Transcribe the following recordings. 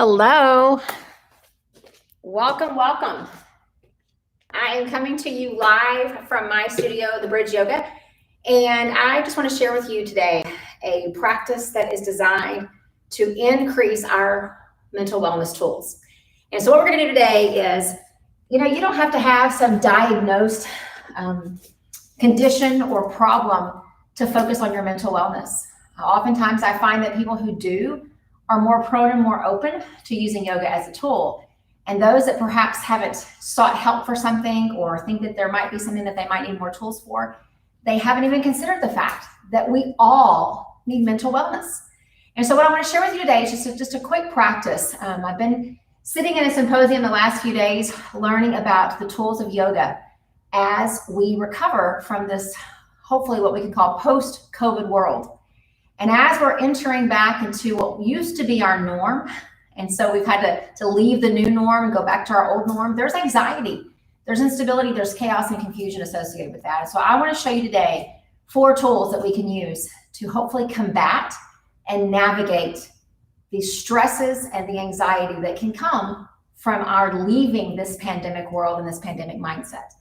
Hello. Welcome, welcome. I am coming to you live from my studio, The Bridge Yoga, and I just want to share with you today a practice that is designed to increase our mental wellness tools. And so what we're going to do today is, you don't have to have some diagnosed condition or problem to focus on your mental wellness. Oftentimes I find that people who do are more prone and more open to using yoga as a tool. And those that perhaps haven't sought help for something or think that there might be something that they might need more tools for, they haven't even considered the fact that we all need mental wellness. And so what I want to share with you today is just a quick practice. I've been sitting in a symposium the last few days learning about the tools of yoga as we recover from this, hopefully what we can call post-COVID world. And as we're entering back into what used to be our norm, and so we've had to leave the new norm and go back to our old norm, there's anxiety, there's instability, there's chaos and confusion associated with that. So I want to show you today 4 tools that we can use to hopefully combat and navigate the stresses and the anxiety that can come from our leaving this pandemic world and this pandemic mindset.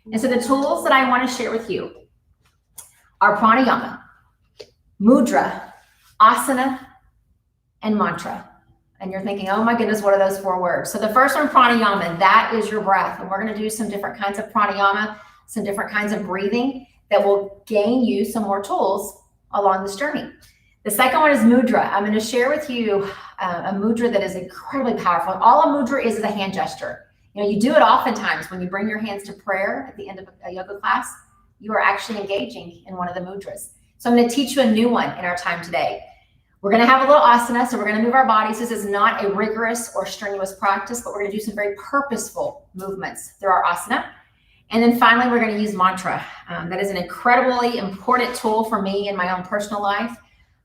And so the tools that I want to share with you are pranayama, mudra, asana, and mantra. And you're thinking, oh my goodness, what are those 4 words? So the first one, pranayama, that is your breath. And we're going to do some different kinds of pranayama, some different kinds of breathing that will gain you some more tools along this journey. The second one is mudra. I'm going to share with you a mudra that is incredibly powerful. All a mudra is a hand gesture. You do it oftentimes when you bring your hands to prayer at the end of a yoga class. You are actually engaging in one of the mudras. So I'm going to teach you a new one in our time today. We're going to have a little asana, so we're going to move our bodies. This is not a rigorous or strenuous practice, but we're going to do some very purposeful movements through our asana. And then finally, we're going to use mantra. That is an incredibly important tool for me in my own personal life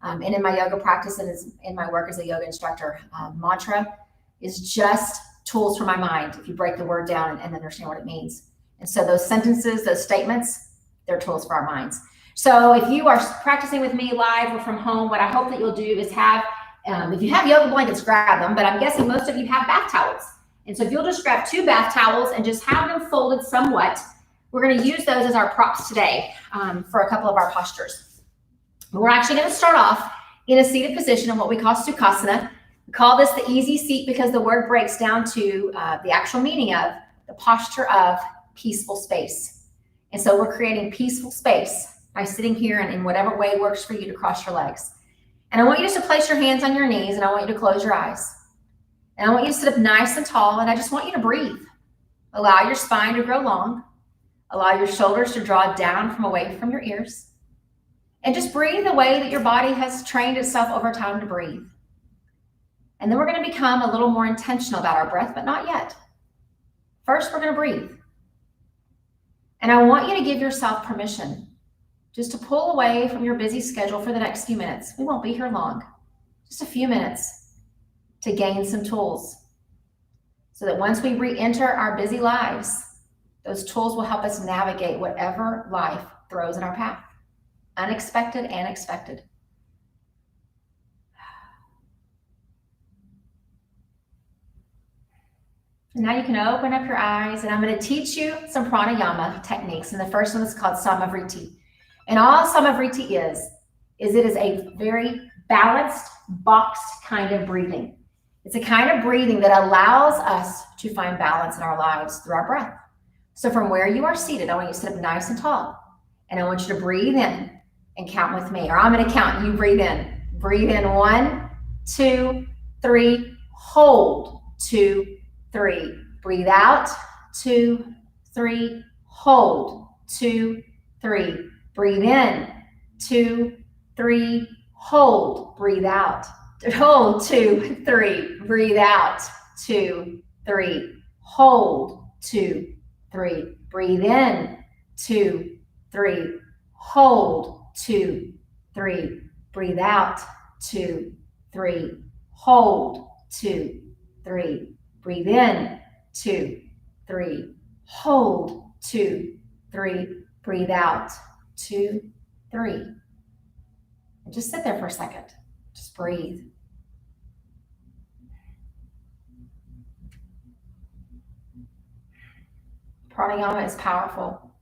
and in my yoga practice and in my work as a yoga instructor. Mantra is just tools for my mind, if you break the word down and understand what it means. And so those sentences, those statements, they're tools for our minds. So if you are practicing with me live or from home, what I hope that you'll do is have, if you have yoga blankets, grab them, but I'm guessing most of you have bath towels. And so if you'll just grab 2 bath towels and just have them folded somewhat, we're going to use those as our props today for a couple of our postures. We're actually going to start off in a seated position in what we call Sukhasana. We call this the easy seat because the word breaks down to the actual meaning of the posture of peaceful space. And so we're creating peaceful space by sitting here and in whatever way works for you to cross your legs. And I want you just to place your hands on your knees and I want you to close your eyes. And I want you to sit up nice and tall and I just want you to breathe. Allow your spine to grow long. Allow your shoulders to draw down from away from your ears. And just breathe the way that your body has trained itself over time to breathe. And then we're going to become a little more intentional about our breath, but not yet. First, we're going to breathe. And I want you to give yourself permission just to pull away from your busy schedule for the next few minutes. We won't be here long, just a few minutes to gain some tools so that once we re-enter our busy lives, those tools will help us navigate whatever life throws in our path, unexpected and expected. And now you can open up your eyes and I'm going to teach you some pranayama techniques. And the first one is called samavriti. And all samavriti is it is a very balanced, boxed kind of breathing. It's a kind of breathing that allows us to find balance in our lives through our breath. So from where you are seated, I want you to sit up nice and tall. And I want you to breathe in and count with me. Or I'm going to count, you breathe in. Breathe in 1, 2, 3, hold, 2, 3. Breathe out, 2, 3, hold, 2, 3. Breathe in, 2, 3, hold, breathe out, hold, 2, 3, breathe out, 2, 3, hold, 2, 3, breathe in, 2, 3, hold, 2, 3, breathe out, 2, 3, hold, 2, 3, breathe in, 2, 3, hold, 2, 3, breathe out, 2, 3. And just sit there for a second. Just breathe. Pranayama is powerful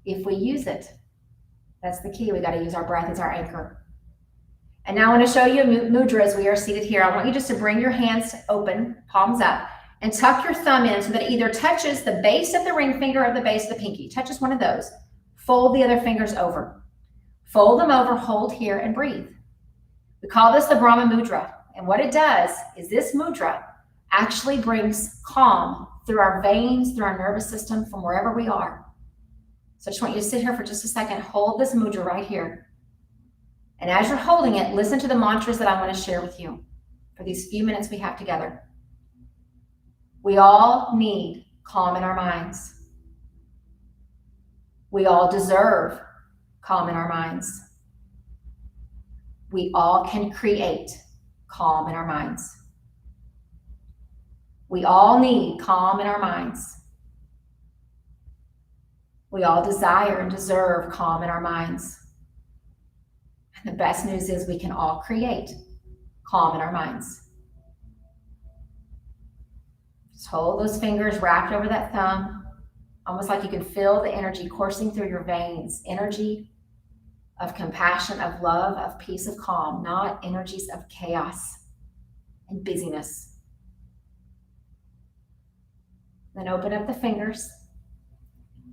if we use it. That's the key. We got to use our breath as our anchor. And now I want to show you mudras. We are seated here. I want you just to bring your hands open, palms up, and tuck your thumb in so that it either touches the base of the ring finger or the base of the pinky. Touches one of those. Fold the other fingers over. Fold them over, hold here, and breathe. We call this the Brahma Mudra. And what it does is this mudra actually brings calm through our veins, through our nervous system, from wherever we are. So I just want you to sit here for just a second. Hold this mudra right here. And as you're holding it, listen to the mantras that I want to share with you for these few minutes we have together. We all need calm in our minds. We all deserve calm in our minds. We all can create calm in our minds. We all need calm in our minds. We all desire and deserve calm in our minds. And the best news is we can all create calm in our minds. Just hold those fingers wrapped over that thumb, almost like you can feel the energy coursing through your veins, energy of compassion, of love, of peace, of calm, not energies of chaos and busyness. Then open up the fingers.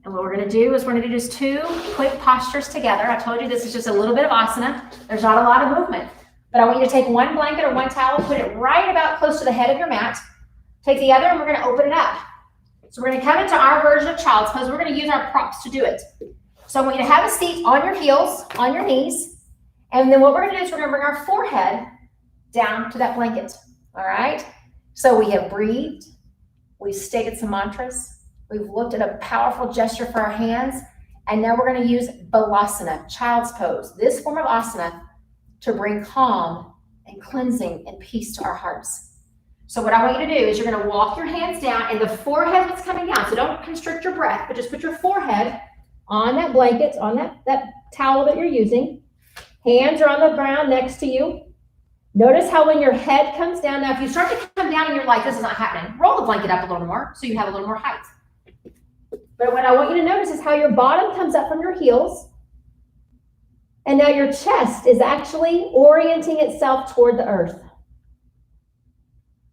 And what we're going to do is we're going to do just two quick postures together. I told you this is just a little bit of asana. There's not a lot of movement. But I want you to take one blanket or one towel, put it right about close to the head of your mat. Take the other and we're going to open it up. So we're going to come into our version of child's pose. We're going to use our props to do it. So I want you to have a seat on your heels, on your knees. And then what we're going to do is we're going to bring our forehead down to that blanket. All right? So we have breathed. We've stated some mantras. We've looked at a powerful gesture for our hands. And now we're going to use Balasana, child's pose. This form of asana to bring calm and cleansing and peace to our hearts. So what I want you to do is you're going to walk your hands down and the forehead that's coming down. So don't constrict your breath, but just put your forehead on that blanket, on that towel that you're using. Hands are on the ground next to you. Notice how when your head comes down, now if you start to come down and you're like, this is not happening, roll the blanket up a little more so you have a little more height. But what I want you to notice is how your bottom comes up from your heels. And now your chest is actually orienting itself toward the earth.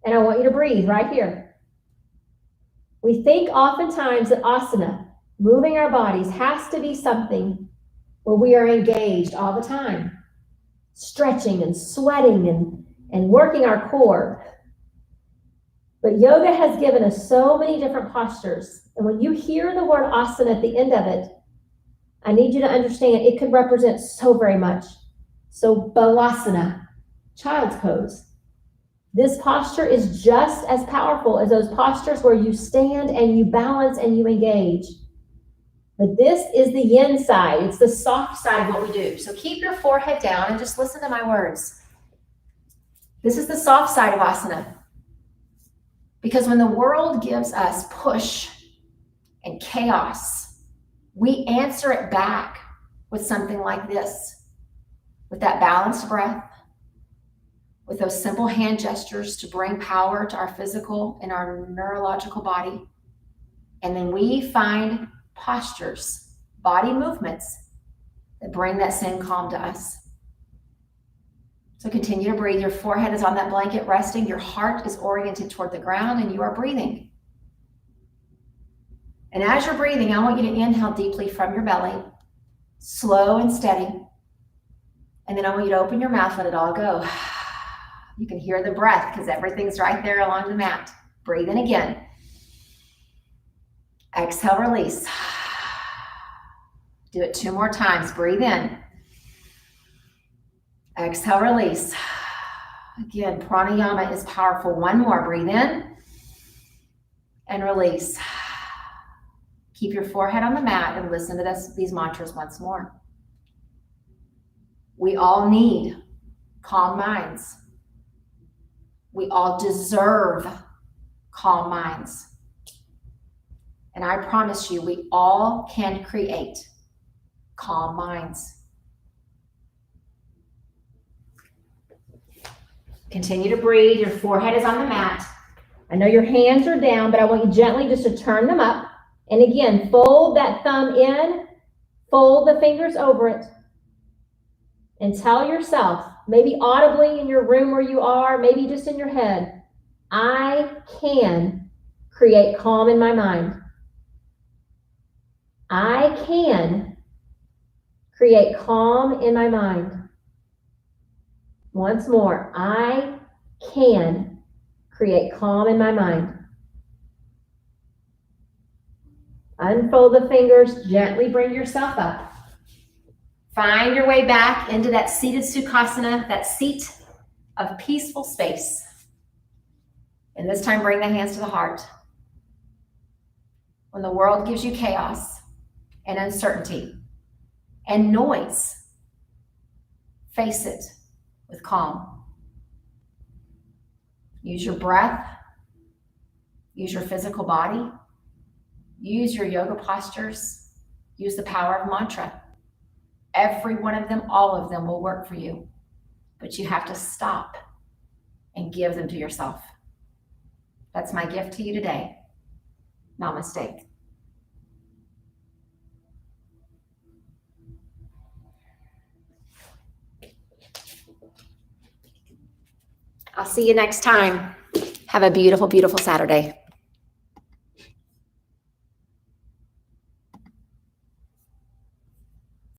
And I want you to breathe right here. We think oftentimes that asana, moving our bodies, has to be something where we are engaged all the time, stretching and sweating and working our core. But yoga has given us so many different postures. And when you hear the word asana at the end of it, I need you to understand it could represent so very much. So Balasana, child's pose. This posture is just as powerful as those postures where you stand and you balance and you engage. But this is the yin side. It's the soft side of what we do. So keep your forehead down and just listen to my words. This is the soft side of asana. Because when the world gives us push and chaos, we answer it back with something like this, with that balanced breath, with those simple hand gestures to bring power to our physical and our neurological body. And then we find postures, body movements that bring that same calm to us. So continue to breathe. Your forehead is on that blanket resting. Your heart is oriented toward the ground and you are breathing. And as you're breathing, I want you to inhale deeply from your belly, slow and steady. And then I want you to open your mouth, let it all go. You can hear the breath because everything's right there along the mat. Breathe in again. Exhale, release. Do it 2 more times. Breathe in. Exhale, release. Again, pranayama is powerful. 1 more. Breathe in and release. Keep your forehead on the mat and listen to these mantras once more. We all need calm minds. We all deserve calm minds. And I promise you, we all can create calm minds. Continue to breathe. Your forehead is on the mat. I know your hands are down, but I want you gently just to turn them up And again, fold that thumb in, fold the fingers over it, and tell yourself, maybe audibly in your room where you are, maybe just in your head, I can create calm in my mind. I can create calm in my mind. Once more, I can create calm in my mind. Unfold the fingers, gently bring yourself up. Find your way back into that seated Sukhasana, that seat of peaceful space. And this time, bring the hands to the heart. When the world gives you chaos and uncertainty and noise, face it with calm. Use your breath. Use your physical body. Use your yoga postures. Use the power of mantra. Every one of them, all of them will work for you. But you have to stop and give them to yourself. That's my gift to you today. Namaste. I'll see you next time. Have a beautiful, beautiful Saturday.